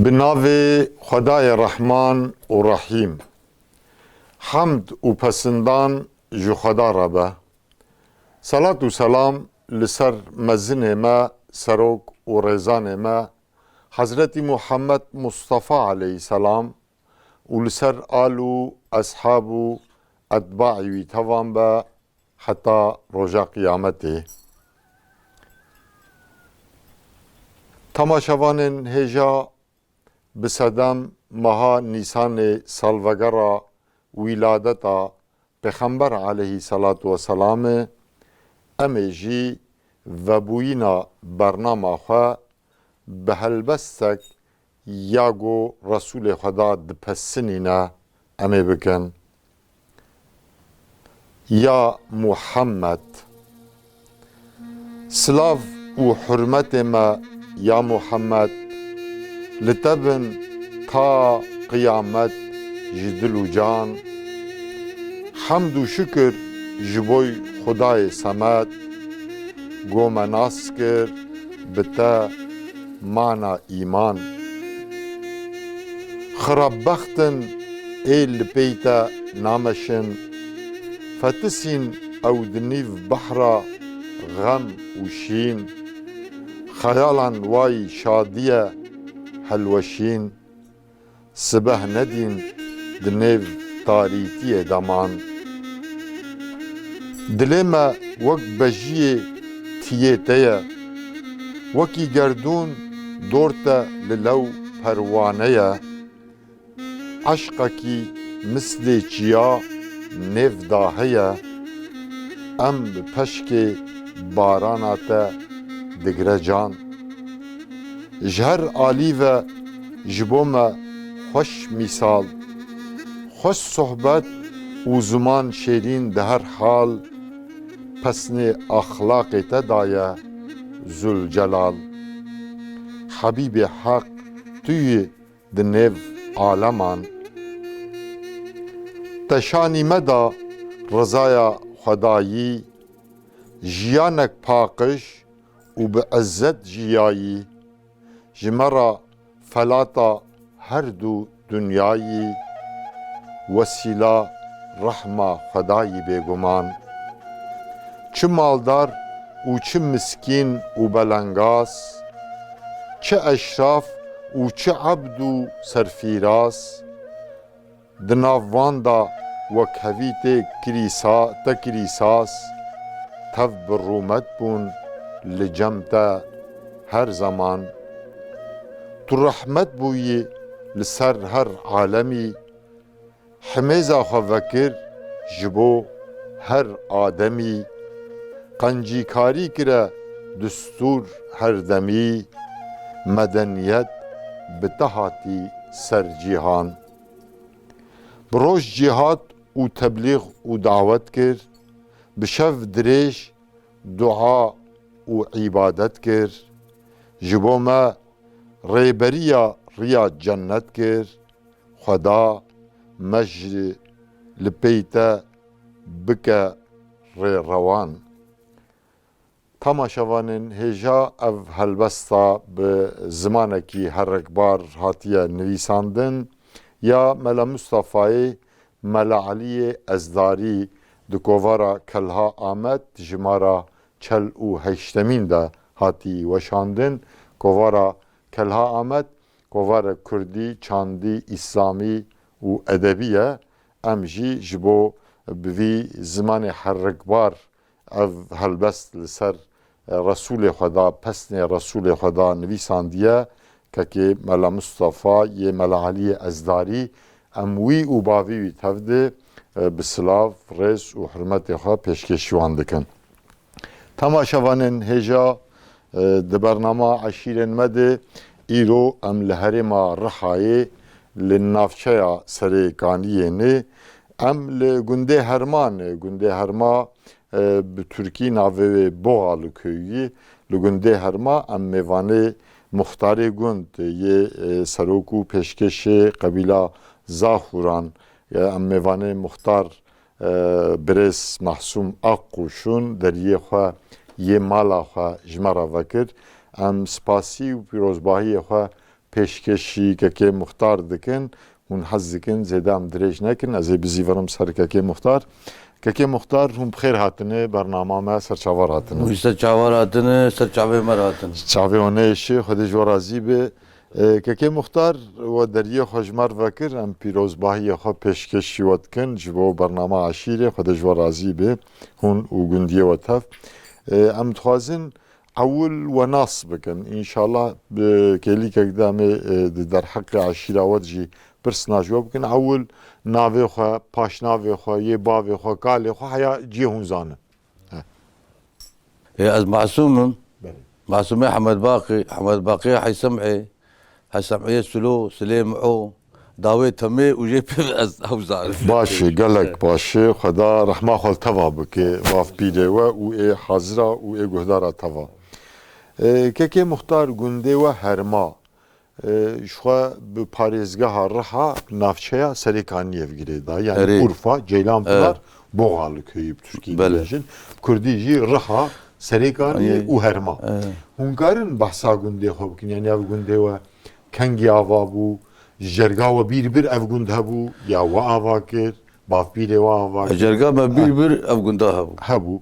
Binavê Xwedayê Rehman û Rahîm. Hemd û pesindan ji Xweda re be. Salat û selam li ser mezinê me, serok û rêzanê me, Hezretî Muhammed Mustafa aleyhisselam û li ser al û eshab û etbaî wî tevan be heta roja qîyametê. Temaşevanên hêja bi sedem meha Nîsanê salvegera wîladeta Pêxember aleyhisselatu vesselamê em ê jî vebûyîna bernama xwe bi helbestek ya got Resûlê Xweda dipesinîne em ê bikin. Ya Muhammed, silav û hurmetê me ya Muhammed li te bin ta qîyamet ji dil û can. Hemd û şükür ji boy Xudayê Semed, got me nas kir bi te mana îman. Xirabextin ê li pey te nameşin, fetisîn ew di nîv behra xem û şîn. Xeyalan wayî şadiye helweşîn, sibeh nedîn di nêv tarîtiyê deman. Dilê me wek bejiyê tiyê te ye, wekî gerdûn dor te li lew perwane ye. Eşqekî mislê çiya nêv da heye, em bi peşkê barana te digre can. Ji her alî ve ji bo me xweş mîsal, xweş sohbet û ziman şêrîn di her hal. Pesnê axlaqê te daye Zülcelal. Hebîbê Heq tu yî di nêv aleman. Te şanî me da rizaya Xwedayî, jiyanek paqij û bi izzet jiyayî. Ji me ra felata her du dünyayî, vesîla rehma Xwedayî bêguman. Çi maldar û çi miskîn û belengaz, çi eşraf û çi ebd û serfîraz, di nav wan da wek hevî te kirî saz, tev bi rûmet bûn li cem te her zaman. Tu rehmet bûyî li ser her alemî, himêza xwe vekir ji bo her ademî. Qencîkarî kire distûr her demî, medeniyet bi te hatî ser cîhan. Bi roj cîhat û teblîğ û dawet kir, bi şev dirêj dua û îbadet kir. Ji bo me rêberiya riya cennet kir, Xweda me ji li pey te bike rêrewan. Temaşevanên hêja ev helbesta bi zimanekî herrekbar hatiye nivîsandin. Ya Mele Mustafayê Mele Aliyê Ezdarî di kovara Kelha Amed ji mara çel û heştemîn de hatî weşandin. Kovara Kelha Amed kovara Kurdî, Çandî, İslamî û edebî ye. Em jî ji bo bi vî zimanê herrekbar ev helbest li ser Resûlê Xweda, pesnê Resûlê Xweda nivîsandiye. Kekê Mele Mustafa yê Mele Aliyê Ezdarî em wî û bavî wî tevdê bi silav, rêz û hurmetê xwe pêşkêşî wan dikin. Temaşevanên hêja di bernama eşîrên me de îro em li herêma Rihayê li navçeya Serê Kaniyê em li gundê Hermanê, gundê Herma bi Türkî navê wê Boğa li köyî, li gundê Herma em mêvanê muxtarê gund yê serok û pêşkêşê qebîla Zaxuran, em mêvanê muxtar Birêz Mehsûm Aquşûn deriyê xwe yê mala xwe ji me re vekir. Em spasî û pîrozbahiyê xwe peşkeşi keke muhtar dikin hûn hez dikin zêde em dirêj nekin ez ê bizîvirim ser keke muhtar. Keke muhtar hûn bixêr hatine bernama me serçavar hatine. Serçavar hatine, serçavê me hatine. Çavê hûnê şê Xwedê ji we razî be. Keke muhtar we deriyê xwe ji mer vekir em pîrozbahiyê xwe pêşkeşî we dikin ji bo bernama Aşîrê Xwedê ji we razî be hûn û gundiyê we tev. Em dixwazin ewl we nas bikin. İnşallah kêlîkek de em ê di derheqê Aşîra we jî pirsina ji we bikin. Ewl navê xwe, paşnavê xwe, yê bavê xwe, kalê xwe heya ciyê hûn zanin. Ez masûmim. معصومي حمد باقي حي سمعي سلو سليمعو داوي تمي وجيب اوزار باشي قالك باشي خدا رحمه خال توا بكي واف بيدي و اي حاضره و اي گهدارا توا كيكي مختار گونده و هرما شو به پارێزگاه رها نافچەیە سەرێکانیەv girêda yani Urfa Ceylanpınar Boğalı köyü Türkiye'de Kurdî jî Riha Serêkaniyê û herma. Hûn karin behsa gundê xwe bikin yani ev gundê we kengî ava bû ji jerga we bir ev gund hebû ya we ava kir bavpîrê we ava kir. Jerga me bir ev gunda hebû. Hebû.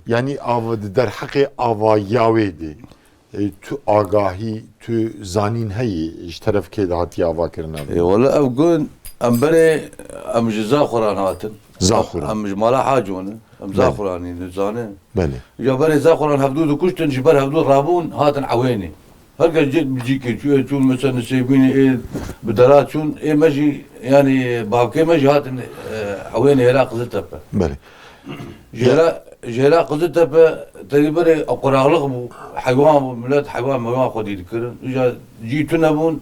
Yani ava di derheqê avayawê de tu agahî tu zanîn heyî ji terefkê de hatiye ava kirine. Wala ev gund em berê em ji Zaxuran hatin. Zaxuran. Em ji mala Hacûne. Em Zaxuranî nizane. Belê. Ya berê Zaxuran hevdû dikuştin ji ber hevdû rabûn hatin ewênê. Herkes cîkê çûn mesela nisêbînê ê bi dera çûn ê me jî yani bavkê me jî hatin ewênê hêla Qiziltepe. Belê. Jêla Qiziltepe terî berê quraqliq bû heywan bû millet heywan mewan xwedî dikirin. Ja cî tune bûn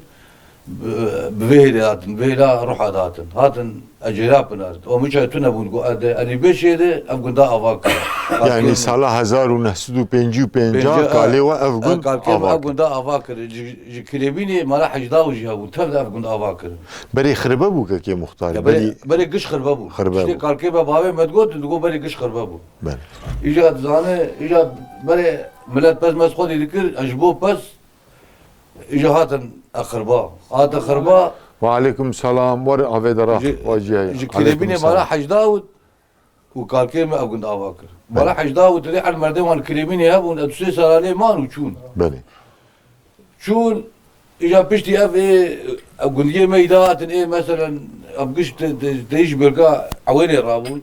bi vê hêlê hatin vê hêla ruha da hatin ecêra pinar. O miça tune bûn got erî beşê de ev gunda ava kir. Yani sala 1955 kalê we ev gund ev gunda ava kir. Ji kilêbînê mala hecda û jî hebû tev de ev gunda ava kir. Berê xiribe bû kekê muxtar. Berê giş xiribe bû. Ştê kalkê me bavê me digot digot berê giş xiribe bû. Îja dizane îja berê millet pez mez xwedî dikir ji bo pez îja hatin xiriba. Hatin xiriba Ve aleyküm selam. Var avedara. Ji kilêbînê mala hecda û kalkê me ev gunda ava kir. Mala hecda û dirê el merdê wan kilêbînê hebûn ew sê salalê man û çûn. Belê. Çûn îja piştî ev ev gundiyê me îda hatin ê meselen ev giş tê ji bêrga ewênê rabûn.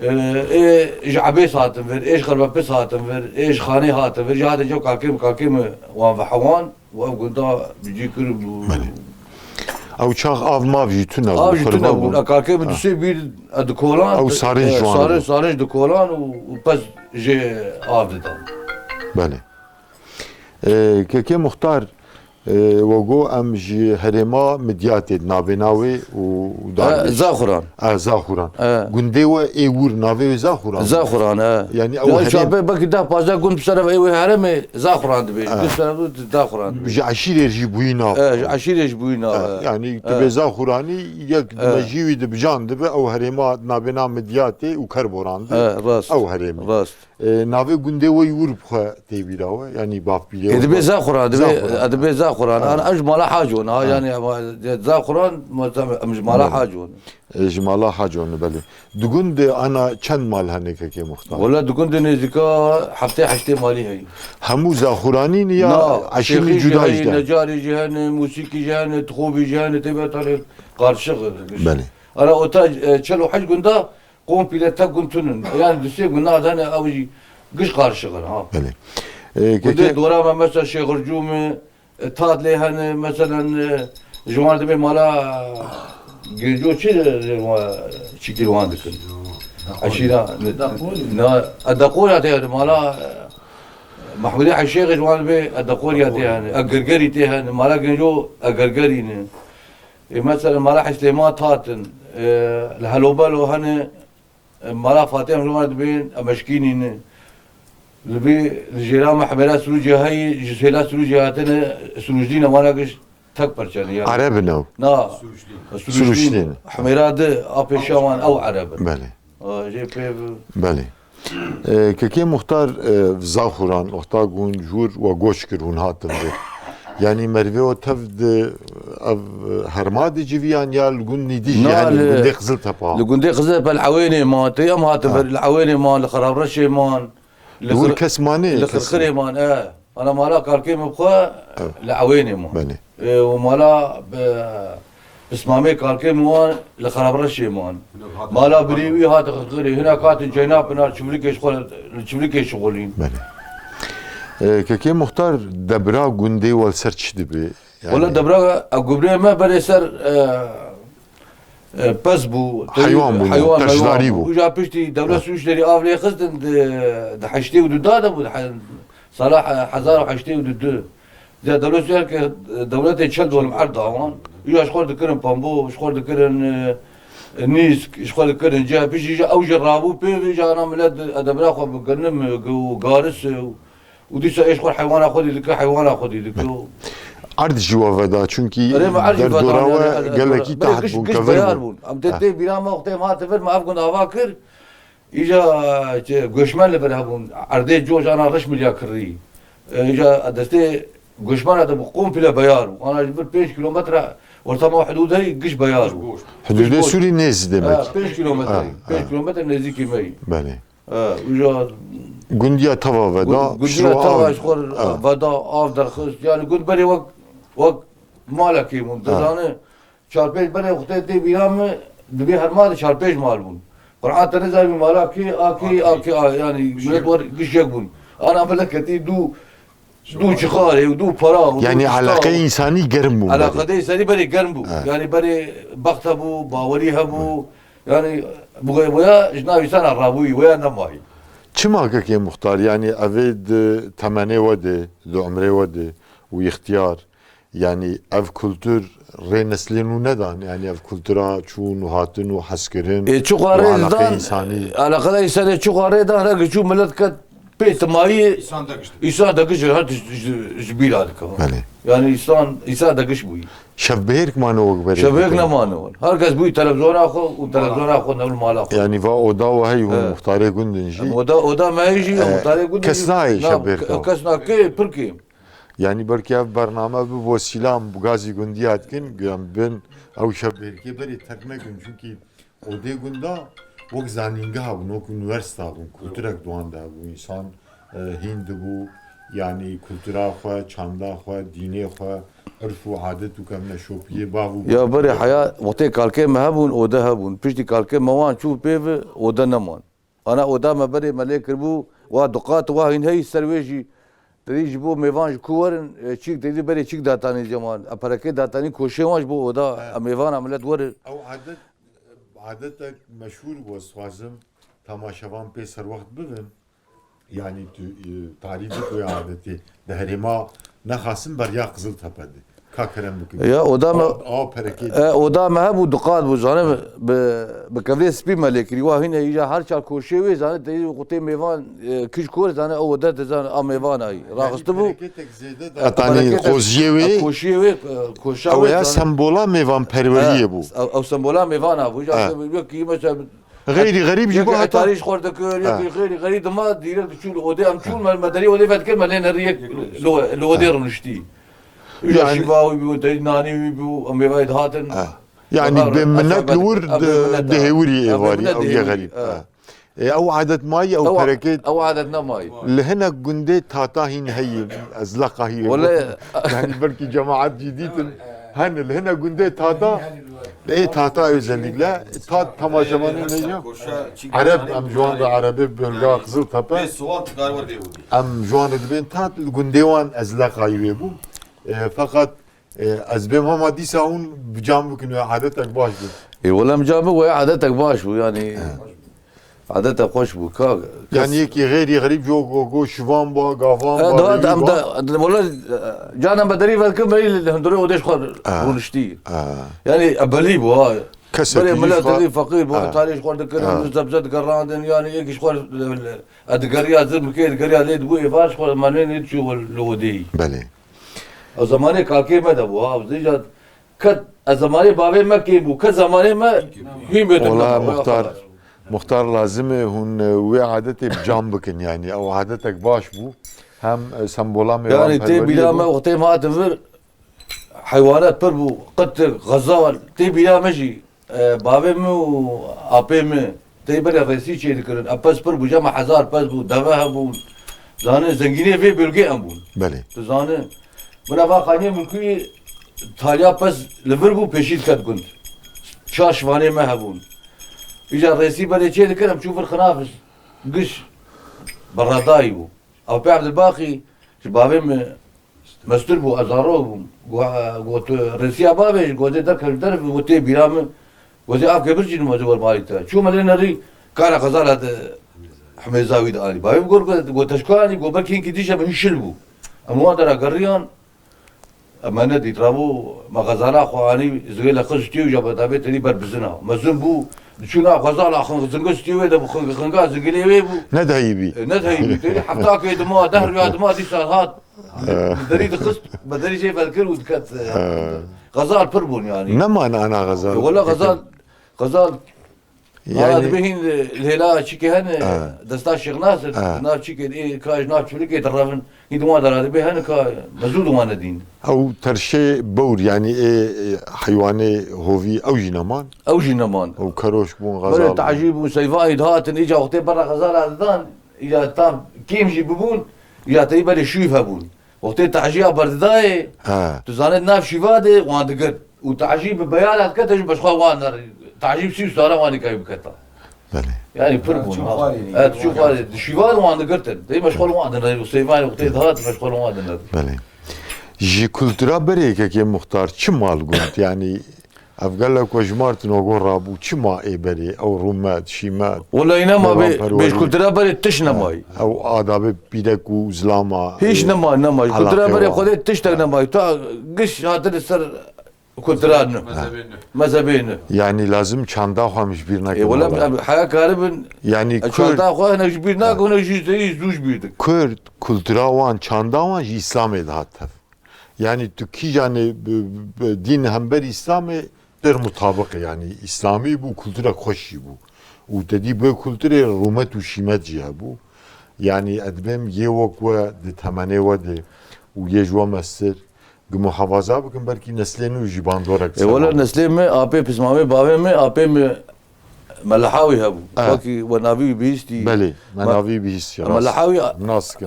Ê ji ebês hatin vir, ê ji xerbepis hatin vir, ê ji xanê hatin vir, ji hatin cew kalkê me wan vehewan û ev gunda bicî kir Ew çax av mav jî tune bû. Av jî tune bûn. Kalkê me dusê bîr dikolan. Ew sarên ji wan. Sarên dikolan û pez jê av didan. Belê. Kekê muxtar we got em ji herêma midyatê navêna wê û Zaxuran. Zaxuran. Gundê we ê wir navê wê Zaxuran. Zaxuran yani ew belkî deh pazdeh gund bi ser ev ê herêmê Zaxuran dibêjin. Gund ser ev Zaxuran. Ji eşîrê jî bûyî nav. Ji eşîrê jî bûyî nav. Yani tu bê Zaxuranî yek dimejî wî dibijan dibe ew herêma navêna midyatê û kerboran de. Rast. Ew herêma. Rast. Navê gundê we wir bixwe tê bîra we yani bavpîrê. Dibê Zaxuran dibê Zaxuran. An ji mala Hacûn ha yani Zaxuran em ji mala Hacûn. Ji mala Hacûn belê. Di gundê ana çend mal hene kekê muxtar? Wala di gundê nêzîka heftê heştê malî heye. Hemû Zaxuranîn ya eşînî cuda jî de. Necarî jî hene, musîkî jî hene, tixobî jî hene, tê betanê qarşiq. Belê. Ara ota çel û heş gunda komple tek gund tunin. Yani dusê gunda hene ew jî giş qarşiqin ha. Belê. Gundê dora me mesela Şêxurcûmê tat lê hene meselen ji wan dibê mala Gêrco çi çîkî wan dikin? Eşîra Edaqorya tê hene mala Mahmudê Heyşêxê ji wan dibê Edaqorya tê hene, Egergerî tê hene, mala Gêrco Egergerî ne. Mesela mala Heslêman hatin, li Helobelo hene mala Fatêhem ji wan dibên emeşkînî ne. Li bê li jêra me hemêra Sirûcê heyî, ji hêla Sirûcê hatine Sirûcdîne wana giş tek parçanî yani. Erebin ew. Na. Sirûcdîn. Hemêra di a pêşa wan ew erebin. Belê. Jê pê Belê. Kekê muxtar Zaxuran oxta gund jûr we goç kir hûn hatin vê. يعني مرفي وتفد هرماد جيفيان يا الجندي دي لا، يعني الجندي قزلتها با الجندي قزل بالعويني مان تيام هاتف العويني مان الخراب رشي مان يقول كسماني الخرخري مان انا مالا كالكيم بخوا العويني مان بله ومالا اسمامي كالكيم مان الخراب رشي مان مالا بريوي هات خرخري هنا كات جيناب هنا شغلي شغلين بله كي مختار دبرا جندي والسرتش دبي يعني والله دبرا اقبري ما بري سر بس بو حيوان بو تجداري بو وجا بيشتي دولة سوشتري افلي خزن دحشتي ودودادا بو صلاح حزار وحشتي ودود زي دولة سوشتري دولة تشد والمعرض هون يجا شخور ذكرن بامبو شخور ذكرن نيسك شخور ذكرن جا بيجي جا او جرابو بي جا انا ملاد دبرا خو بقنم وقارس وديسا ايش خور حيوان اخذ ذكر حيوان اخذ ذكر عرض جوا فدا چونكي در دوراوه قال لك تحت بون كفر بون ام تدي بلا ما وقت ما تفر ما افكن افاكر اجا غشمان لبر هبون عرضي جوج انا رش مليا كري اجا دستي غشمان هذا بقوم في بيارو انا جبت 5 كيلومتر ورتما حدود هي قش بيارو حدود سوري نيز دمك 5 كيلومتر 5 كيلومتر نزيكي مي بله اجا جنديا توا فدا قلت توا شخور فدا اف درخص يعني قلت بري وقت مالكي منتظانه چارپیش بره وقتی دی بیام دبی هر مال چارپیش مال بون قرآن تنزل می مالکی آکی يعني ملت ور قشيك بون انا ملكتي دو چخاره و دو پرا يعني علاقه انساني گرم بو علاقه انساني بري گرم بو يعني بري بخت بو باوري هبو يعني بويا جناب انسان الرابوي ويا نماي چما كي مختار يعني افيد تمني ودي دو عمري ودي واختيار يعني اف كولتور رينسلين ندان يعني اف كولتورا چون وهاتن وحسكرين چوقاره وعلاقه دان انساني علاقه انساني چوقاره دان رگ چو ملت كت بيت ماي انسان دقش هر جبيل هذاك بله يعني انسان دقش بوي شبهيرك ما نوق بري شبيك ما نقول هركز بوي تلفزيون اخو وتلفزيون اخو نقول مال اخو يعني فا اودا وهي هو مختار جندنجي ودا ما يجي مطالع قد كسناي شبيرك كسنا كي بركي يعني بركي اف برنامه بو سيلام بغازي جنديات كن قام بن او شبهيرك بري ترمه كن çünkü اودي جندا وك زانينغا ونوك üniversite bu kültürek doğan da bu insan Hind bu yani kültüra xwe çanda xwe dînê xwe örf û adet û kemne şopiye bav û يا بري حياه وقت كالكي ما هبون ودا هبون بيشتي كالكي موان شوف بيف ودا نمان انا ودا ما بري ملك بو ودقات واهين هي سرويجي تريج بو ميفان كورن تشيك تري بري تشيك داتاني زمان ابركي داتاني كوشيواش بو ودا ميفان عملت ور او عادتك مشهور بو swazim tamaşavan pê serwext bibin yani tu tarîfê ku adetê di herêma nexasin beriya Qiziltepe'de ka kerem bikin يا ودا ما a perekê ودا ما هبو دقات بو زانه بكفي سبي ملك روا هنا يجا هر شال كوشيوي زانه تري وقت ميفان كش كور زانه او ودا تزان ميفان هاي راغستبو etani qoziye wê كوشيوي ew كوشاوي ya sembola mêvan perweriyê bû او سمبولا ميفان ابو جا يقول مثلا غيري غريب جيبو يقول heta تاريخ خورتك يقول غيري غريب ما ديرك شو اودي ام شو المدري اودي فاتكر مالين الريك لو اودي رنشتي يعني شباوي بيو ناني بيو امي وايد هاتن يعني بمنك الورد دهوري ايواري او يا غريب او عادة ماي او بركات او عادتنا ماي لهنا جندي تاتاهين هي ازلقه هي ولا يعني بركي جماعات جديد هن لهنا جندي تاتا ايه تاتا özellikle tat tamaşamanın neydi? Arap am juan da Arabi bölge Kızıltepe am juan edibin tat gundewan azlaqa yiwe bu fakat az bem ama disa un bicam bukun adetek baş bu اي ولا مجامع ويا عادتك باشو يعني عادتك خوش بو كا yani ki gayri garip jo şivan ba gavan ده ba ده والله جانا بدري فالكم بري هندوري وديش خور ونشتي يعني ابليبو هاي كسر بري ملا يجيش تدي فقير بو تاريخ خور دكر زبزت قراندن يعني ايش خور ادقريا زب كيد قريا ليد بو فاش خور مانين تشوف الودي بله او زمانه كاكي ما ده بو ها زيجات كد زمانه بابي ما كيبو كزمانه ما هي والله مختار لازم هون وي عادتي بجام بكن يعني او عادتك باش بو هم سمبولا يعني تي بلا ما وقت ما تفر حيوانات بربو قط غزال تي بلا مجي بابم وابم تي بلا رئيسي شيء ذكرن ابس بربو جمع حزار بس بو دمها بو زانه زنجيني في بلقي امبون بله زانه بنا واقعا ممكن تاليا بس لفربو بيشيد كات كنت شاش واني ما هبون اجا رئيسي بلا شيء ذكرن بشوف الخنافس قش برادايو او بعد الباقي شبابم مستر بو ازارو قوت رسيا بابي قوت درك درف وتي بيرام وتي اف كبرجين مزور مالتا شو مالنا ري كان غزال هذا حمي زاويد علي بابي قوت اشكاني قوت بركين كديشه من شلبو اما درا قريان اما ندي ترابو ما غزالا خواني زغيلا خشتي وجاب دابي تري بربزنا مزن بو شنو غزالا خن زنقستي ودا خنقا زغلي ويبو ندهيبي ندهي تري حتى كيد ما دهر يا ما دي صارات بدري خست بدري شيء فالكر ودكت غزال بربون يعني نما انا غزال ولا غزال يعني يعني بهين الهلا شيكي هن دستا الشيخ ناصر ناف شيكي كاج ناف شركه ترافن يدوا درا بهن كا مزود وانا دين او ترشي بور يعني حيواني هوفي او جنمان او جنمان او كروش بون ولا غزال تعجيب وسيفايد هاتن اجا وقت برا غزال هذان اجا تام كيمجي ببون اجا تيبل شويف هبون وقت تعجيب برداي تزانت ناف شيفاده واندقر وتعجيب بيالات كتج بشخوا وانا تعجيب سيو صار وانا كاي بكتا بله يعني بربون تشوف هذا شيفاد وانا قرتن دي مشغول وانا وسيفاي وقت هات مشغول وانا بله جي كولتورا بريكه كي مختار چمال قلت يعني افقال لك وجمارت نوغور رابو چما اي بري او رومات شيمات والله انما بيش كولتورا بري تشنا ماي او آداب بيدك وزلاما هيش نما كولتورا بري خدت تشتغ نماي تا قش هاتن السر كولتورا مذهبين يعني لازم çanda خامش birine ولا حياة كاربن yani çanda خو هنا birine كنا جيز دوش بيدك Kürt kültüra wan çanda wan jî İslamê de hat tev. Yani tu kî yani din hember İslamê der mutabık yani İslami bu kültüra xweş jî bû. û te dî bu kültürê rûmet û şîmet jî hebû. Yani edbêm yê wek we di temenê we de û yê ji we mestir muhafaza bikin belkî neslên nû jî bandorek ولا نسلين مي ابي بسمامي بابي مي ابي مي ملحاوي هبو باقي ونافي بيستي Belê menavî bihîst ya ملحاوي nask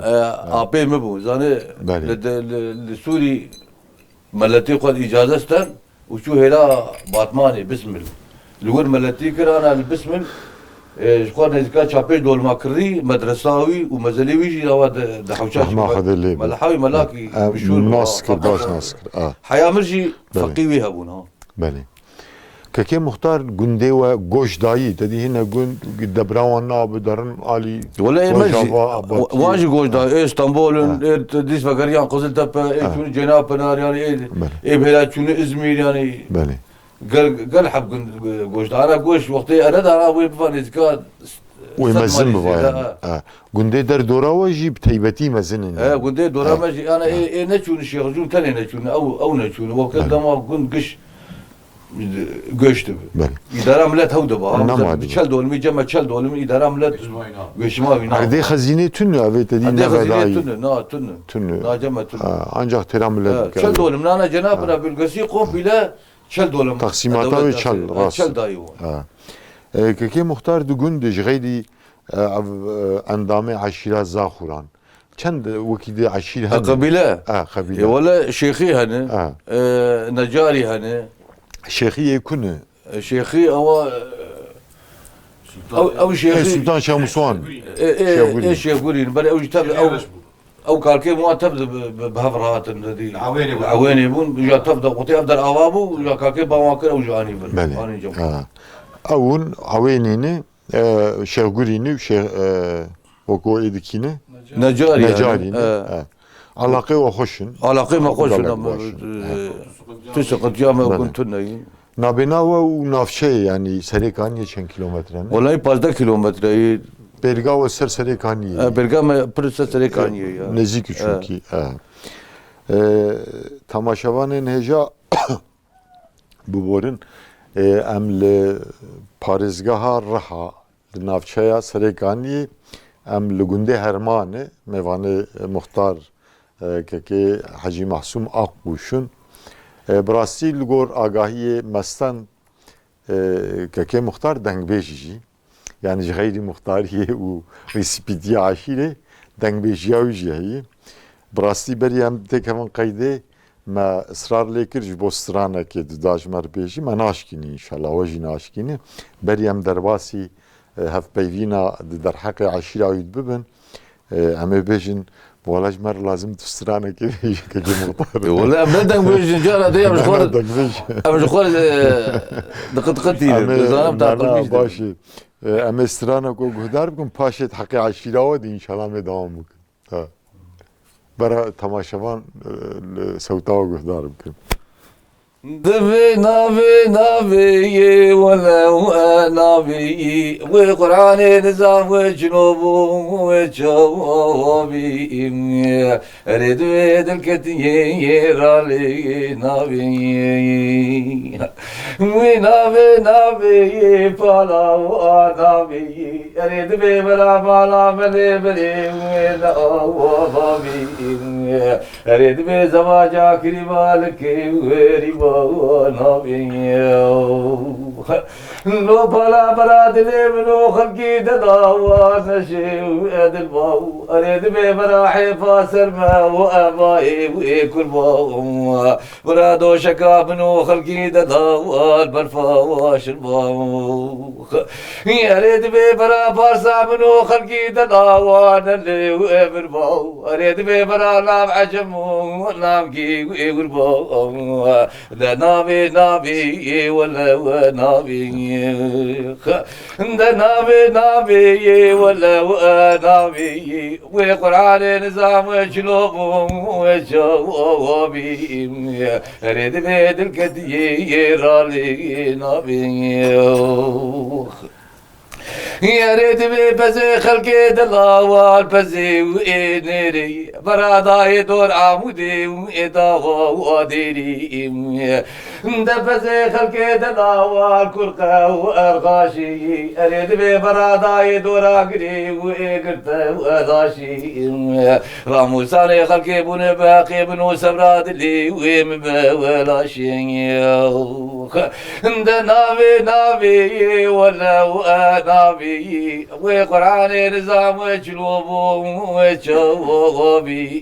ابي مبو زاني بله. لسوري ملتي قد اجازه استن وشو هلا باطماني بسم الله لور ملتي كرانا بسم الله شخوار نزكا شابيش دول ماكري مدرساوي ومزليوي جي دوا دحوشاش ما خذ اللي ملحاوي ملاكي بشور naskir baş naskir حياه مرجي بله. فقيوي هبون ها بله ككي مختار گوندê we goş dayî te dî hine gund debrawan nabidarin alî ولا ايه مجي Rojava, واجي قوجدا ايه اسطنبول ايه ديس فكريان قزلتبه ايه شنو جناب بنار يعني ايه ايه بلا شنو ازمير يعني بله قال حب قوجدا انا قوش وقتي انا انا وي بفاني زكاه ومزن بفاyan گوندê derdora we jî bi taybetî mezin in ايه قلت دورا مجي انا ايه نشون الشيخ جون تاني نشون او نشون وقت ما كنت قش göçtü. İdare millet havda ba. Çel dolmi cema çel dolmi idare millet göçma vina. Ardê xezînê tune avê te dî nevedayî. Tune. Na cema tune. Ancak tera millet. Çel dolmi nana cenab-ı bölgesi komple çel dolmi. Taksimata ve çel rast. Çel dayı. Kekê muhtar du gund ji xêdî endamê eşîra zaxuran. Çend wekî de eşîr hene. Kabile. Kabile. Valla şeyhi hani. Necari hani. Şeyhiye kunu. Şeyhi ama او شيخي Sultan Şahmusuan. ايه شيخورين بل او جتاب او كالكي مو تبدا بهفرات الذي العويني يبون جا تبدا قطي افضل اوابو جا كالكي باواكر او جاني بله اون عوينيني شيخوريني شيخ وكو ايدكيني نجاري علاقه وخشن علاقه ما خوشن تسقط جامع كنتنا Nabinava u navşe yani Serêkaniyê çend kilometre ne? Vallahi 15 kilometre. Bergava ser Serêkaniyê. Bergama pırsa Serêkaniyê ya. Nezik çünkü. Tamaşavanên hêja bu borin em li parêzgeha Riha li navçeya Serêkaniyê em li gundê Hermanê mêvanê muxtar kekê Hacî Mahsûm Aqbûşûn براستی لگور آگاهی مستن که مختار دنگ بیجی یعنی غیر مختاریه و ریسیپیدی عشیره دنگ بیجی هایی براستی بریم تکمن قیده ما اصرار لیکر جبو استرانه که داج مر بیجی ما ناشکینی انشالله وجی ناشکینی بریم درباسی هف بیوینا در حق عشیره وید ببن همه بیجن ولاج مر لازم تسترانه که مختار ولا بدك بيجي رجال هذي مش خالد مش خالد دقتي النظام بتاع التربيش باشه اما استرانه کو گهدار بکن پاشت حق عشیره و دی انشالله می دوام بکن برا تماشاوان صوتا و گهدار بکن دبي نبي ولا نبي وقرآن نظام وجنوب وجوابي أريد بيد الكتير علي نبي فلا نبي أريد بيبرا فلا بلي أريد بزواجا كريمالك وريبا لو بلا براد منو خلقي دضاوى نشي واد الباو اريد بمراحي فاسر ما وابائي وكل باو برادو شكا منو خلقي دضاوى بالفواش الباو اريد بمرا فارسا منو خلقي دضاوى نلي وابر باو اريد بمرا نام عجم ونام كي والباو نبي ولا نبي نبي ولا نبي وقرآن نظام وجلوب وجوابي ريد بيد الكتير علي نبي يا ريت بزي خلقي دلاوال بزي وإنري برادا يدور عمودي وإدا واديري دبزي خلقي دلاوال كرقة وأرغاشي أريد برادا يدور عقري وإقرت وأداشي راموساني خلقي بن باقي بنو سبراد لي ومبولاشي نبي ولا نبي وقرآن نظام وجلوب وجوابي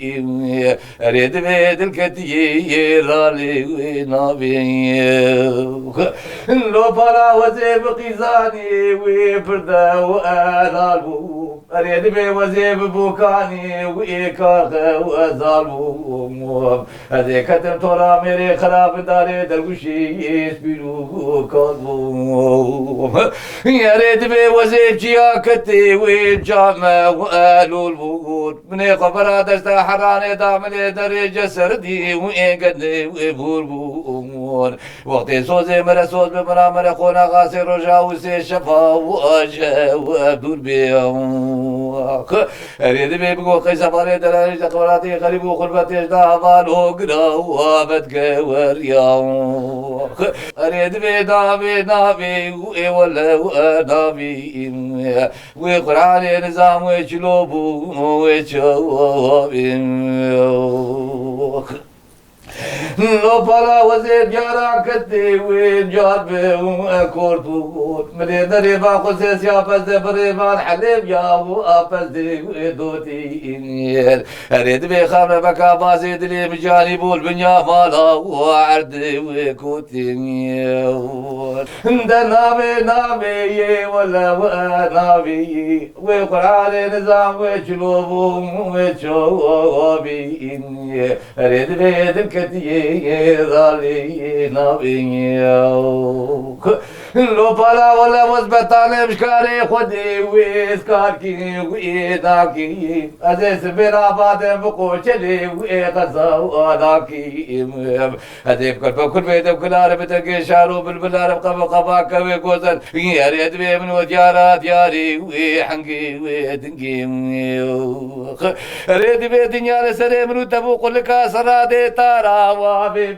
أريد بيد الكتير علي نبي لو بلا وزيب قيزاني وبردا وأنا البوم أريد بوزيب بوكاني وإيكاغ وأزالبوم هذي كتم ترى ميري خراب داري دروشي يسبيلو كالبوم يا ريت بوزيب جياكتي وجامع وقالوا البوت من قبرة دشتا حراني دامني درجة سردي وإنقدني وبوربون وقتي صوزي مرسوز بمنا مرقونا غاسي رجا وسي شفا وأجا وأبدور بيهم أريد بيبقو قيسا فاري دلالي تقوراتي غريب وخلبتي اجدها وقرا وابد ورياهم أريد نبي ولا نبي وقرآن نظام وجلوب وجوابي لو بلا وزير جارا كتي وين جار بهم أكورتون ملي دري باقو سيسيا بس بريمان حليب يا وأبس دي دوتي أريد بخامة بكا بازيد لي مجاني بول بنيا مالا وعرد وكوتي نبي ولا نبي وقرآن نظام وجلوب وجوابي أريد بيد الكتير علي نبي لو بلا ولا مثبتاني مشكاري خدي ويسكاركي ويداكي أزيس بنا بعدين بقوشلي ويغزا وداكي هذيب كل بيت بكل عرب تلقي شارو بالبلار قباك ويقوزن يا ريت بي من وجارات دياري ويحنقي ويدنقي ريت بي دنيا لسري منو تبوق لك سرادي تارا وابي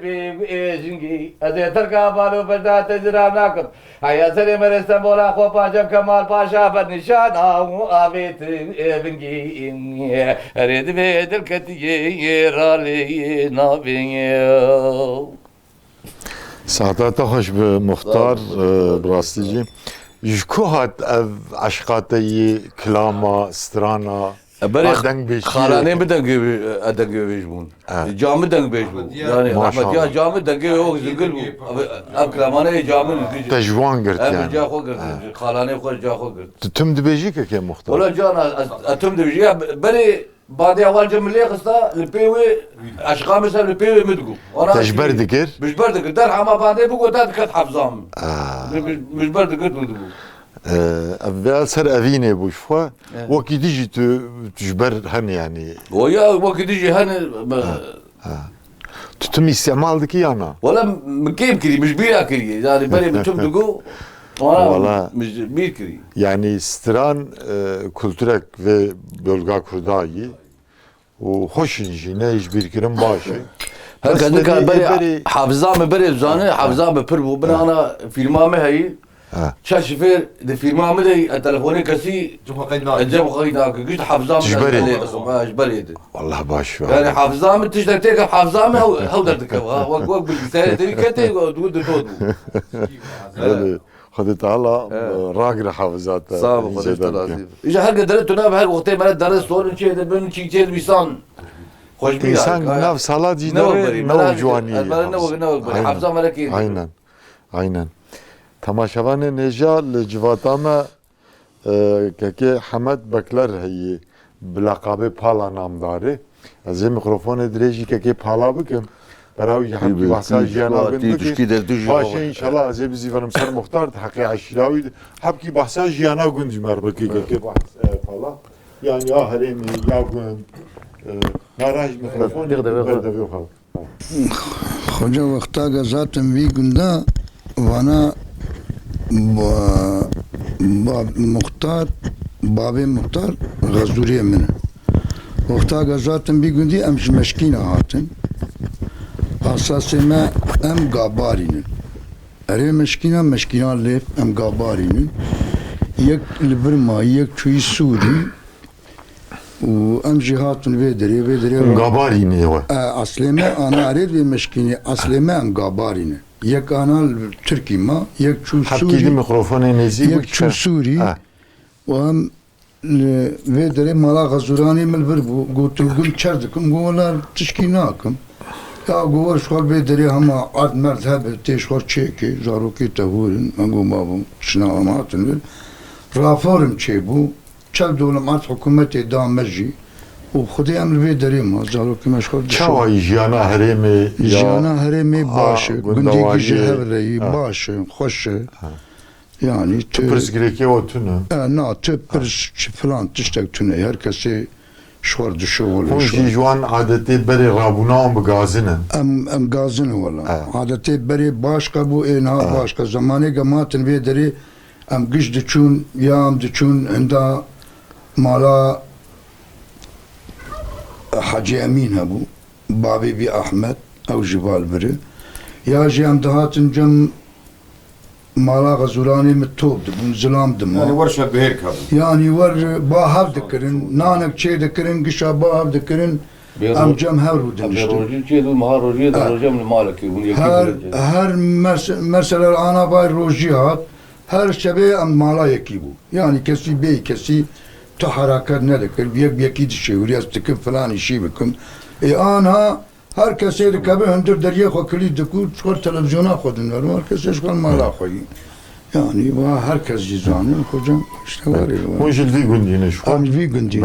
ويجنقي أزي تركا بالو بجدا تجرى ناكم هيا سري مرستن بولا خو باجم كمال باشا بدنشان وابيت بنقي ريت بي دلكتي رالي نابي سعادت خوش به مختار براستی جکو هات اف عشقاتی کلاما سترانا بري دنگ بیشی خالاني بدنگ بيجبون جامد دنگ بيجبون يعني ما احمد شاء يا الله. جامد دنگ هو زنقل اكرمانه جامد تجوان قرت ام يعني جا خو قرت خالاني خو جا خو قرت تم دبيجيك كي مختار ولا جانا اتم دبجي بري بعد اول جمله قصه البيوي اشقا مثلا البيوي مدقو تجبر دكر مش برد قدر حما بعد بقوا داد كت حفظام مش برد قد مدقو اول سر افيني بوشفوا وكي تيجي تجبر هن يعني ويا وقت يجي هنا تتم استعمال دكي انا ولا مكيب كري مش بيرا كري يعني بري بتم دقو Valla. مش بير كري Yani stran kültürek ve bölge kurdayı o hoş injine hiçbir kirin başı. هكذا كان بري حافظامي بري زاني حافظامي بربو بنا انا فيلمامي هي شاشفير دي فيلمامي دي التليفوني كسي الجو خينا قلت حافظامي تجبري. اجبري Vallahi baş يعني ver. حافظامي تشتك تيك حافظامي هو دردك وق بالكتاب تري كتي تقول تقول Böyle Hadi Teala ragre hafızata. صعب خدش تلازم اجا هلقى درست ناب هل وقتين مرات درست صور شيء بن شيء شيء بيسان خوش بيا İnsan nav salat نو cidare بري nav cuvani. نو بري حافظامي لكن Aynen. Aynen. Tamaşavanı neja li civatama keke Hamed Bekler heyi bilakabe pala namdarı. Az mikrofonu direci keke pala bikim. Beravi hamdi bahsa jiyana bin تشكي bikim. Başı inşallah az bizi varım ser muhtar hakkı aşiravi. Habki bahsa jiyana gün cmer biki keke bahsa pala. Yani ya haremi ya gün garaj mikrofonu berdevi yok. خوجا وقتا ذاتم وی گندا وانا مختار باب مختار غزوری من وقتا ذاتم وی گندی امش مشکین هاتن اساس ما ام گابارینن اره مشکینا لیف ام گابارینن یک لبرما یک چوی سوری و ام جهاتن ویدری Gabari ne var? Asleme ana arid ve meşkini asleme em gabarine. Yek ana Türkiye ma, yek çu Habki Suri, mikrofonu nezi yek çu Suri. Ve hem ve dere mala gazurani melver bu. Gotulgum çerdikim, golar tişkinakim. Ya govar şol ve dere hama ad mert habe teşhor çeki, zaruki tavurin, ango mabum, şınavatın ver. Raforum çe bu. Çel dolum at hükümeti dameci. و خودی امر وی داریم زارو که مشغول Çavayı jiyana heremi جانا هرمی باشه گندگی گندواری. جهوری باشه خوشه yani Tüpürüz gereke o tünü. نه تو پرش فلان تشتک تونه هر کسی شوار دو شغل Konji juan adeti beri rabuna mı gazinin. ام گازن ولا عادتی بری باش قبو اینها باش که زمانی گماتن وی داری ام گش دچون یا ام دچون اندا مالا حاجی امین هبو بابی بی احمد او جبال بری یا جیم دهاتن جم مالا غزورانی متوب دبون زلام دم Yani ورشة بهيك هذا yani var ba hav dikirin nanek çey dikirin gişa ba hav dikirin am cem hevru denişti روجي تشي مهار روجي روجي من مالك her mesela ana bay rojiyat her şebe am mala yeki bu yani kesi bey kesi to harakat ne dikir bir yeki dişevri dikim falan işi bikim ana herkese rikabe hündür derya khokli dikur çıkar televizyona kodunlar herkese çıkar mala koy yani bu herkes cizanı hocam işte var ya Konji li gündine şu. am bir gün değil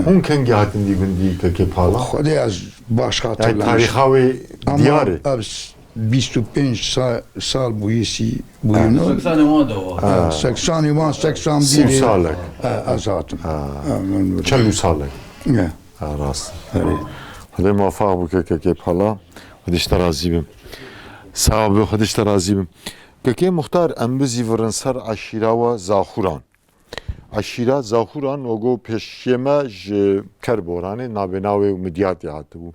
Hun kendi hatin di gündi keke pala. خودی از باش Yani hatırlamış. tarihavi Ama diyarı. az 25 sal bu iyisi bu yıl. 80 ما دوا 80 var 81. Siv salak. Azatım. Çelü salak. Ya. Rast. Hadi muvaffak bu keke pala. Hadi işte razıyım. Sağ ol, hadi işte razıyım. Keke muhtar embizi vırın sar aşirava zahuran. Aşira zahuran ogo peşyeme kerborane nabenave medyat hatı bu.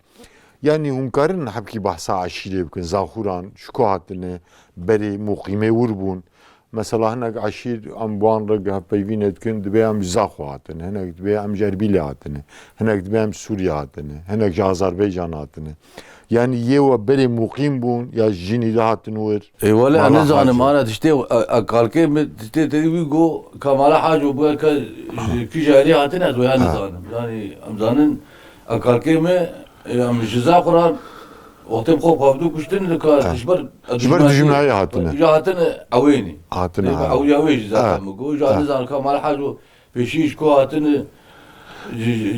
Yani hunkarın habki bahsa aşire bikin zahuran şu hatine beri muqime vurbun. Mesela henek aşir ambuan rıgı peyvin etkin dibe am zahu hatine, henek dibe am Cerbil hatine, henek dibe am Suriye hatine, henek Azerbaycan hatine. yani yewa beri mukim bun ya jini rahatın wer. ولا مالا انا زانم حاجة. انا تشتي قالكي تشتي تيجو كمالا حاجه وبك في جاري هاتنا زو يعني زانم يعني ام زانن قالكي ما ام جزا قران وقت بخو قابدو كشتن لك تجبر جبر دجمناي هاتنا. جاتنا عويني Hatına. او يا جزا مكو جا زان كمالا حاجه بشيش كو هاتنا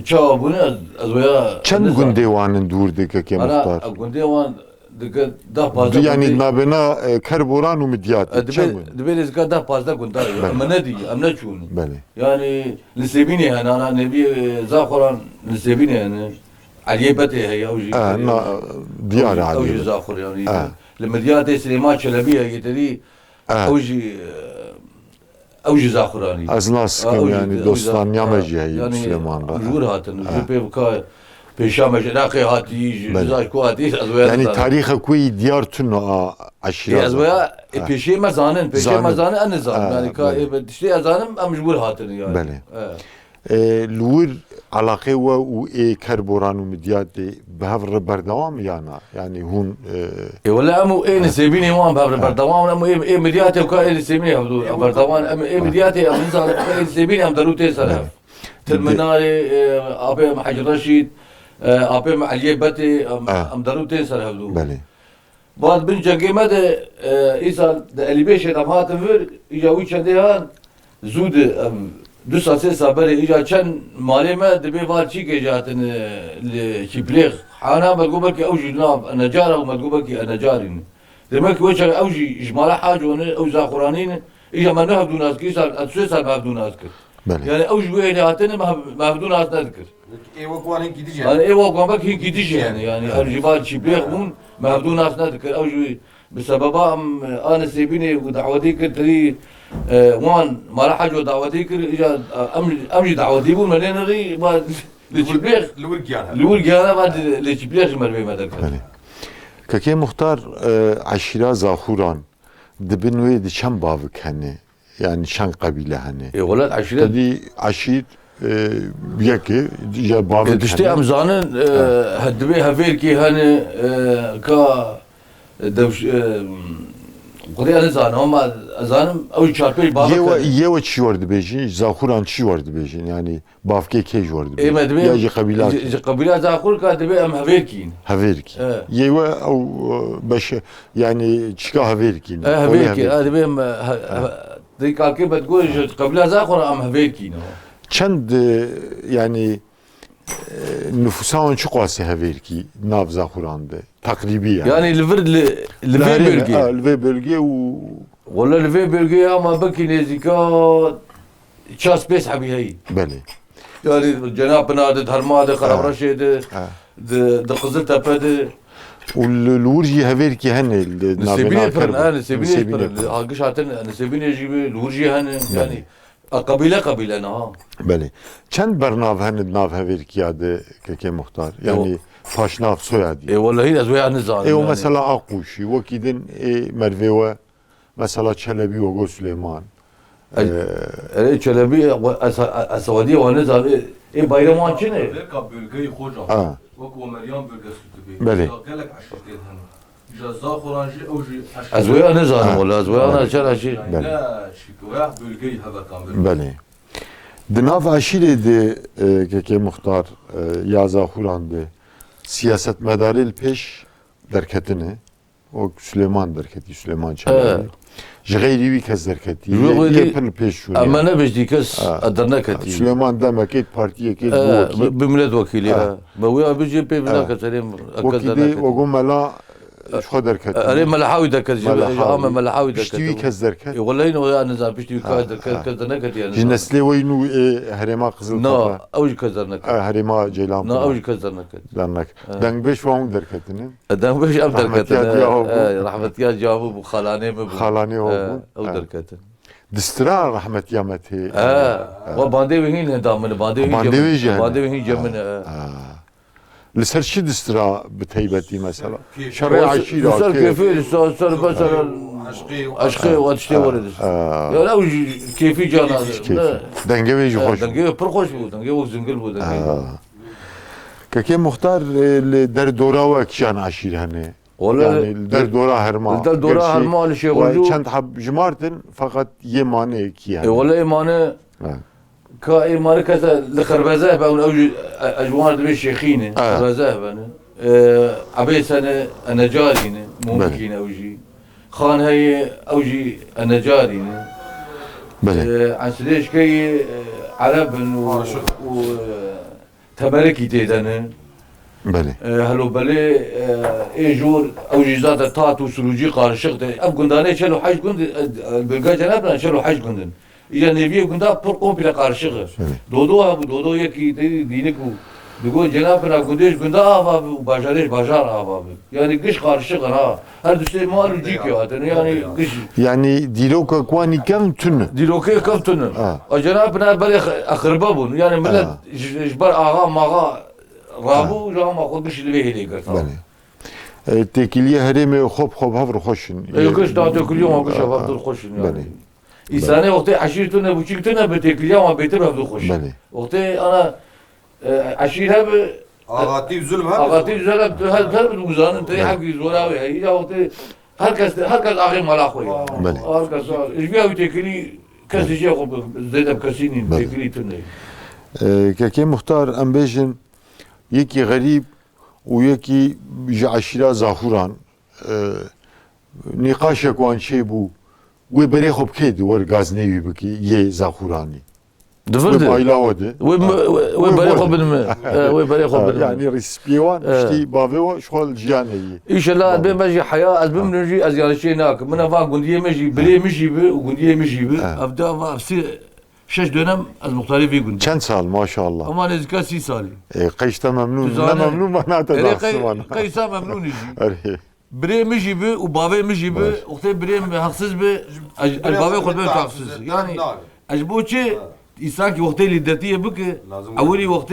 çabını azvaya Çend gün devanın durdu keke muhtar. ana günde wan da fazla Yani nabena kerboran u midyat. Çend gün. dibeliz ka da fazla günde ama ne diye ama ne çunu Beli. yani nisebini yani ana nebi zakuran nisebini yani عليه بته هي اوجي Na diyar اوجي ali. زاخر يعني لما ديات سليمان شلبيه يتدي اوجي اوجي زاخراني Az nasıl yani dostan yamacı Süleyman'da. مجبور هاتن بيبكا بيشام جناقي هاتي جزاج كو هاتي Yani tarihe kuyi diyar tunu aşira. ازويا بيشي مزانن بيشي زانن. مزانن انا زان يعني بله. كا تشتي ازانم مجبور هاتن يعني بله. Lur alaqe ve u kerboran u midyat به هفر بردوام yana. Yani hun ولا امو ايه نسيبيني وان بردوان امو ايه مدياتي وكا ايه نسيبيني بردوان امو ايه مدياتي ام نزار ايه نسيبيني ام دلو تيسر تلمناري ابي حج رشيد ابي علي بتي ام دلو تيسر هبدو beli. بعد بن جنگي مد ايسال اللي بيش ام هاتم فر يجاوي چندهان زود دو ساسه صبر اجا چن مالي ما دبي والشي جاتن لشبليغ انا بقول لك اوجي ناب انا جاره وما لك انا جارين دمك وجه اوجي اجمال حاجه وانا اوزا قرانين اجا ما نهبدو ناس كيسال اتسال ما هبدو ناس Beli. يعني اوجي ويلاتن ما هبدو ناس نذكر ايوه كوالين كيديجي انا ايوه قام بك هيك ديش يعني الجبال شبليغ هون ما هبدو ناس نذكر اوجي بسببها انا سيبيني ودعوتي كنت لي وان ما راح اجوا دعوتي كر اجا امجي دعوتي بون ملين غي لشبليغ الورقيان الورقه بعد لشبليغ مربي ما ذكر Beli. Keke muhtar aşira zahuran dibin ve di çem bavık hani. Yani şan kabile hani. اي ولاد عشرين Dedi aşir yeki ya bavık تشتي ام زانن هدبي هفيركي هاني كا دوش قضيه انا زان هم زانم او شاربي بابا Yewa çi vardı bejin, zahuran çi vardı bejin. Yani bavke kej vardı اي ما bejin. دبي Ya ji kabilat. قبيله زاخور كا دبي ام هفيركين Haverk. Evet. Yewa او baş yani çıka haverkin. هفيركي هذا بهم ديك كيف بتقول قبيله زاخور ام هفيركين Çend yani nüfusan çok vasi haverki nav zahurandı. Takribi yani. يعني الفرد الفي بلقي Lve bölge u ولا الفي بلقي اما بكي نزيكا شاس بيس حبي هي beli. يعني جناب نادي هرمادي خراب رشيد آه. د قزلت ابد والورجي هافيركي هن نسيبيني فرن انا نسيبيني فرن هاقش هاتن نسيبيني يجيب الورجي هن يعني قبيله قبيله انا Beli. Çend bernav hen nav haverki adı keke muhtar. Yani paşnav soyadı. اي والله هي ازويا نزال O mesela Akkuşi, vakidin Merve ve mesela Çelebi ve Süleyman. اي شلبي اسوديه ونزال اي بايرمان شنو ذلك بلقي خوجا اه وكو مريم بلقي ستبي بلي. قال لك 10 دقيقة هنا جزا خرانجي اوجي ازويا نزال ولا ازويا انا شرا شيء بلي. لا شكواه بلقي هذا كان Beli. Dinav aşire de keke muhtar yaza hurandı. Siyaset medaril peş derketini. O Süleyman derketi, Süleyman Çelebi. Jgeyri kez derketi. Yepin peş şu. اما انا بجدي كس ادرنا كتير Süleyman demek et partiye ket bu vakit. بملت وكيلي ما هو بيجي بيبنا كتريم Vakidi o gomela şu derketi. اري ملحاوي دكت جامع ملحاوي Piştivi دكت kez derket. والله انه يا نزار بيشتي كذا كتير Jinesli ve inu herema kızıl نا kafa. اوج كذا Herema ceylan. نا اوج كذا كت Dernek. Dengbeş ve derketini. ادم بيش ام دركت رحمة يا جاوب. رحمة يا جابو بخلاني Halani o. او دركت Distra rahmet yameti. وباندي وهين دامن باندي باندي وهين باندي وهين جمن Lisser şi distra biteybeti mesela. Şer'i aşira. صار كيفي صار مثلا عشقي اشخي واتشتي ورد يا لا كيفي جانا Denge ve hoş. دنگه پر خوش بود دنگه وقت زنگل بود كاكي مختار در دورا وكشان عشير هني والله يعني در دورا هرما در دورا هرما لشيخ رجوع. چند حب جمارتن فقط يمانه كي يعني والله إيمانه كإيمانه كذا لخربزاه بقى أوجي أجوان دبي شيخينه خربزاه بنا عبي سنة أنا جارينه ممكن أوجي خان هي أوجي أنا جارينه بله عن سليش كي عرب و تملكي تيدنه بله هلو بلي ايجور او جيزات تاتو سلوجي قارشق اب قندانه شلو حاج قند البلقا جنابنا شلو حاج قندن اذا نبي قندا بور كومبلا قارشق دودو ابو دودو يكي دينكو بيقول جنابنا قنديش قندا افا وباجاريش باجار افا يعني قش قارشق انا هر دشتي مالو جيكي هاتن يعني قش يعني ديلوكا كواني كم تن ديروكي كفتن جنابنا بلي اخربابون يعني ملت جبر اغا ماغا رابو جا ما خود بشه لیه لیگر بله تکیلیه هرمه خوب هفر خوشن یکش دا تکلیه ما بشه هفر خوشن بله İnsani وقتی عشیرتونه بچیکتونه به تکلیه ما بیتر هفر خوش بله وقتی انا عشیر هب Ağati zulm ha. آقاتی زلم هر بدوزان انت حقی زوراوی هی یا وقتی هر کس آخر ملا خوی بله. هر کس اشبیه وی تکلی کسی چه خوب زیدم کسی نیم بله. تکلی تونه كاكي مختار ام بيجن يكي غريب ويكي عشيرة زاخوران نقاشك وان شي بو وبري خوب كيد ور غازنيوي بكي يه زاخوراني دفرد وبايلا ودي وي بري خوب وي بري خوب يعني ريسبيوان اشتي بافيو شغل جياني ان شاء الله البين ماشي حياه البين نجي ازيال شيء هناك من فا قنديه ماشي بلي مشي به وقنديه مشي به ابدا بصير شش دونم از مختلف يقول كان سال ما شاء الله اما نزكا 6 سالي قيشتا ممنون لا ممنون معناته ناقص قيسا ممنون يجي بري مشي به وبابي مشي به وقت بري حقسız به البابي خد به حقسız يعني اجبوچه انسان کی وقت لیدتیه بک اولی وقت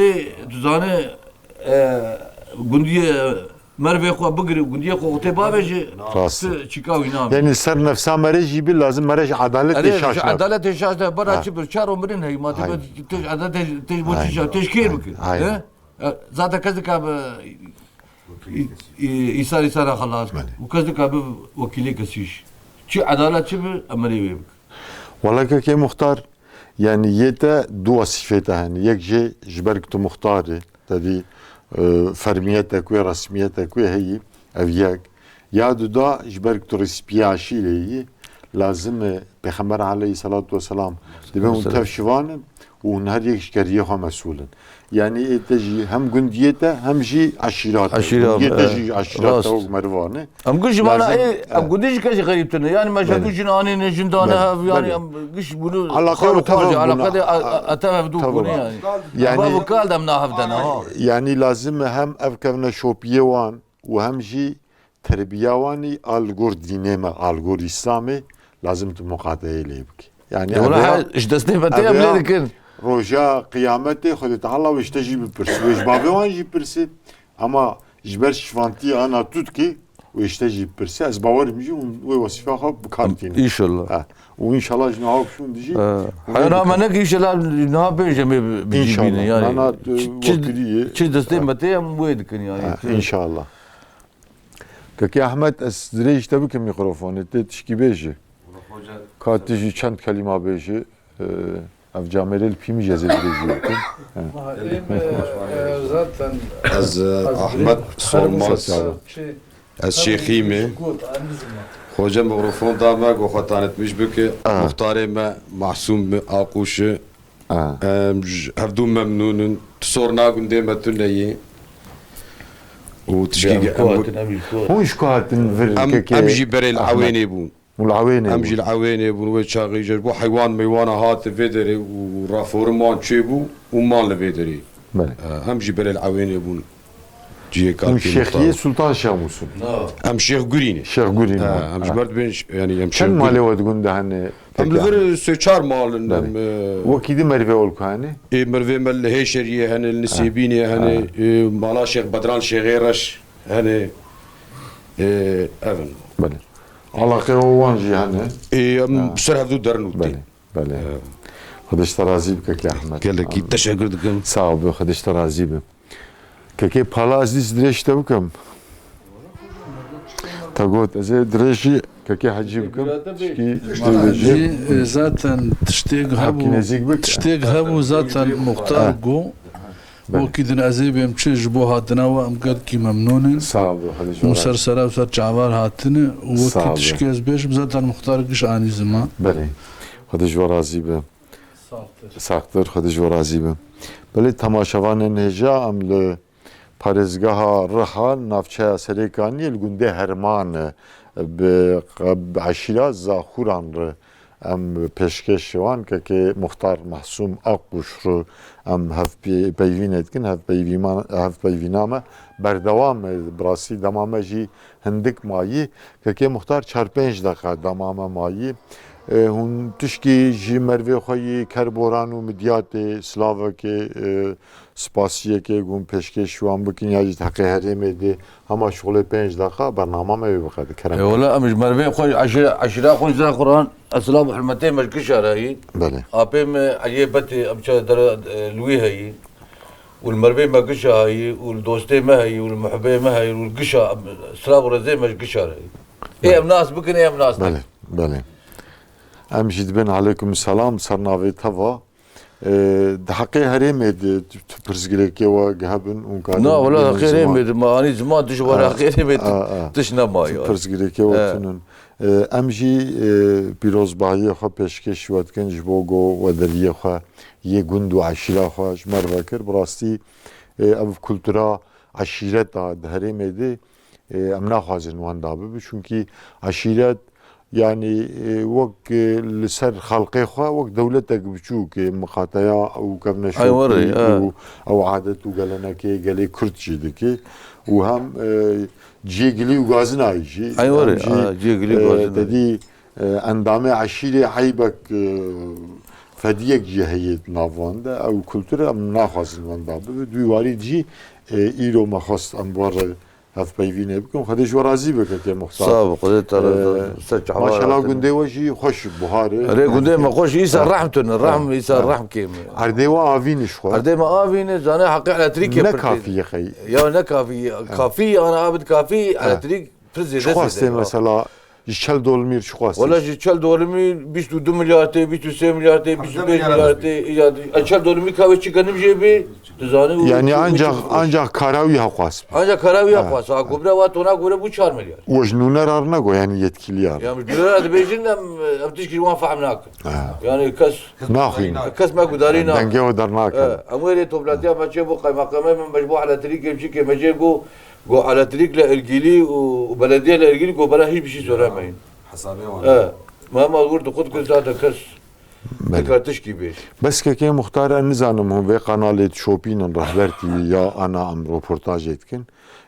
تزانه گندیه مرفه خو بگری گندیه خو وقت بابجه راست چیکاوی نام يعني سر نفسها مريجي بي لازم مريج عدالة الشاش عدالت شاش ده برا چی بر چارو مرن هی ما تج عدالت تج بوچی شا تشکیل بک زاده کسی که ایسار خلاص و کسی که وکیلی کسیش چی عدالت چی بر امری بک والله كي مختار يعني يتا دو وصفته هني يك جي جبركتو مختاري تدي فرميتك ورسميتك وهي افياك يا دا جبركتو رسبياشي لي لازم پیغمبر عليه الصلاه والسلام دبن تفشوان ونهار يشكريه مسؤولا يعني تجي هم جنديته هم جي عشيرات تجي عشيرات مروانه ام قش معنا ايه ام قديش كاش غريب تنا يعني ما شافوش اني نجندانا يعني ام قش بنو علاقه علاقه اتفدو يعني بابو قال دم ناهفدنا يعني لازم هم افكرنا شوبيوان وهم جي تربيواني الجور دينما الجور اسلامي لازم تمقاطعه ليبك يعني والله ايش دستني بتيم لكن روجا قيامتي خدت الله وش تجي ببرسي وش بابيوان جي برسي اما جبر شفانتي انا توتكي وش تجي ببرسي از باور مجي ووصفها بكارتين ان شاء الله وان شاء الله جناوب شون دجي انا منك ان شاء الله نها بيجي بيجيبين يعني انا تشي دستني بتيم ويدكن يعني ان شاء الله كاكي احمد اسدريج تبك الميكروفون تشكي بيجي كاتجي چند كلمه بيجي اف جامرل پیمی جزیره دیدیم. از احمد سولماز از شیخیمه خوجه مغرفون دامه گو خطانت میش بکه مختاره ما محسوم آقوشه هفدو ممنونن تصور ناگون دیمتون نیه و تشکیه هون شکاتن ام جی بره العوینی بون والعوينه امجي العوينه بو شاغي جربو حيوان ميوانا هات فيدري ورافور مان تشيبو ومان لفيدري بله امجي بل العوينه بون جي كان الشيخيه سلطان شاموسون ام شيخ غوريني شيخ غوريني ام جبرت بين يعني ام شيخ كم مالي ود غنده هن ام لفر سوچار مال وكيدي مرفي اولكاني اي مرفي مال هيشريه هن النسيبيني هن مالا شيخ بدران شيخ غيرش هن ايفن بله علاقه وانجي هن اي بسر هذو درنوتي بله بله خدش ترازي بك يا احمد قال لك تشكر لكم صعب خدش ترازي بك که پالا عزیز درشت بکم تا گوت از درشی که حجی بکم zaten tiştek Hakki hebu nezik bik. tiştek hebu zaten muhtar go وكي دن عزيبم تشج بو هاتنا وام قد كي ممنونين sağ ol hadi şöyle. مسرسرا وسر چاوار هاتنه Sağ ol. وكي تشكيز بيش zaten muhtar kış ani zaman بله خودی جو راضی به ساختر خودی جو راضی به بله تماشاوان نهجا ام ل پارزگاه رها نافچه سریکانی الگونده هرمان به عشیره زاخوران ر ام پیشکش شوان که مختار محسوم آقوش رو ام هف پیوین اتکن هف پیوینامه بردوام براسی دمامه جی هندک مایی که مختار 4-5 دقیقه دمامه مایی هون تشکی جی مروی خویی کربوران و مدیات سلاوه که سپاسیه که گون پیشکش شوان بکن یا جی تحقیه هرمه ده همه شغل 5 دقیقه برنامه ما بخده کرم ولا مش مربي خوي عشرة خوي زي القرآن أسلام حرمتين مش كشارة هي بله أبيم عجيبتي أمشى در لوي هي والمربي ما قشة هي والدوستي ما هي والمحبي ما هي والقشة سلام رزي مش كشارة هي إيه ناس بكن إيه ناس بله بله ام جید بن علیکم سلام سرناوی توا ده حقی هرمه ده پرزگره که و گهبن اون کار لا ولا خير يمد ما أنا زمان تش ولا خير يمد تش نماي پرزگره که و تنون ام جی پیروزبایی خو پیشکش شود کن جبوگو و دریه خو یه گند و عشیره خو جمر وکر براستی او کلتورا عشیرت ده هرمه ده ام نخوازن وان دابه چونکی عشیرت يعني وق لسر خلقي خوا وق دولتك بشوك مقاطعة او كبنا شوكي او عادت وقالنا كي قالي كرد جيدكي وهم جيجلي وغازنا يجي ايوه جيجلي وغازنا تدي اندامي عشيري عيبك فديك جهيت نافوندا او كولتورا ناخذ واندا دواري جي ايرو مخص انبار هف بيفينه بكم خدش ورازي بك يا مختار صابق ما شاء الله قندي وجي خوش بهاري ري قندي ما خوش يسا رحمتن الرحم يسا الرحم كيم ارديوا افين شو ارديما افين زانا حقي على تريك لا كافي يا اخي يا لا كافي كافي انا عابد كافي على تريك برزي شو خاصه مثلا يشل دولمير شو خاصه ولا يشل دولمير 22 مليار تي 23 مليار تي 25 مليار تي يشل دولمير كافي çıkanım جيبي يعني ancak karavi hakwas. Ancak karavi hakwas. Ha kubra var ona göre bu 4 milyar. Vajnuner arna go yani yetkili yar. Yani dolar da bejin am tişkil wan fahmnak. Yani kas ناخين kas ma gudarina. دنگه و درناك اموالي توبلاتيا ما تشبو قيمقامه من مجموعه على تريك يمشي كما جيبو جو على تريك لالجيلي وبلديه لالجيلي جو بلا هيç bir şey söylemeyin. حسابي وانا ما قلت خد كل ذات كس تكاتش gibi. بس كي مختار نزانم هم ve kanalet şopinin rehber TV ya ana am röportaj etkin.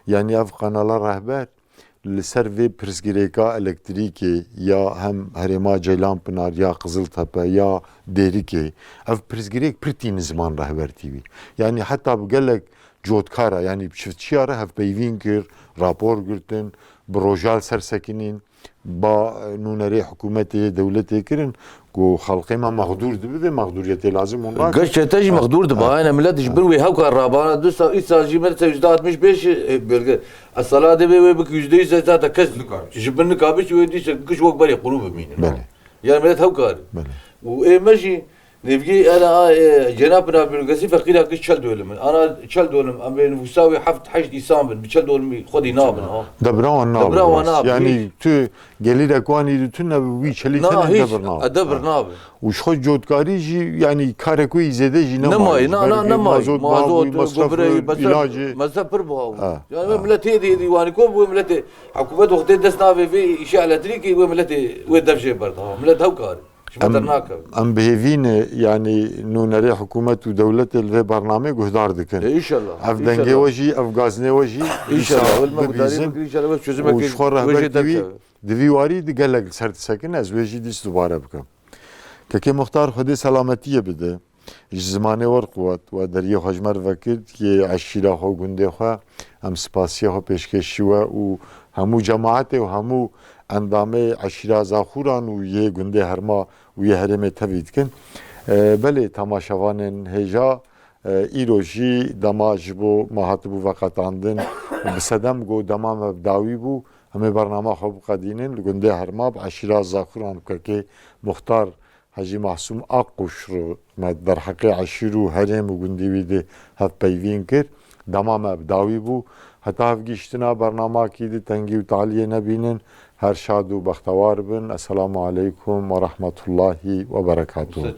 Yani ev kanala rehber لسر ve prizgireka elektriki ya hem Herema Ceylanpınar ya Kızıltepe ya Derike ev prizgirek pritin zaman rehber TV. Yani hatta bu gelek jotkara yani çiftçiyara hev peyvin kir rapor gürtün brojal sersekinin با نونری حکومتی دولتی کرن کو خلقی ما مقدور دبی و مقدوریتی لازم اون را قش تجي مقدور دبا انا ملت جبر وي هاو كهربانا دوسا ايسا جيمر %65 بلغ الصلاه دبي بك %100 زاتا كز جبرن كابش ودي قش وق بري قلوب مين بله يعني ملت هاو كار بله وايه ماشي نبقي انا جنابنا بالقسي فقيرا قش شل دولم انا شل دولم ام نفساوي حفت حج ديسام بشل دولم خدي نابن ها دبران ناب يعني تو gelir ekwani bütün ne bir çelik لا هيش دبرنا ادبر ناب وش جودکاری جی yani kareko izede ji نماي لا mazot غبري ilacı مسافر بها يعني ملت هذه واني كوب وملت حكومه وقت دسنا في شيء على تريكي وملت ودفشه برضه ملت هوكار ام بهevine yani nuneri hükümet ve devlet ve barname guhdar dikin. İnşallah. Ev denge vaji, ev gazne vaji. İnşallah. İnşallah çözüme ki. Şu rehber TV diviwari de gelek sert sakin az vaji dis dubara bikim. Ki muhtar xudi selametiye bide. Zmane var kuvvet ve deriye hajmer vekir ki aşira xo gunde xo em spasiye xo peşkeşi ve hamu cemaate ve hamu اندامه عشیره زاخوران و یه گنده هرما و یه هرمه تبید کن بله تماشاوان هجا ایروژی دما جبو مهاتبو وقتاندن بسدم گو دما مبداوی بو همه برنامه خوب قدینن لگنده هرماب عشیرا زاخران که مختار حجی محسوم آقوش رو در حق عشیرو هرم و گندی ویده هف پیوین کرد دما مبداوی بو حتی هف گیشتنا برنامه کی دی تنگی و تعالیه نبینن هر شاد و بختوار بن السلام علیکم و رحمت الله و برکاته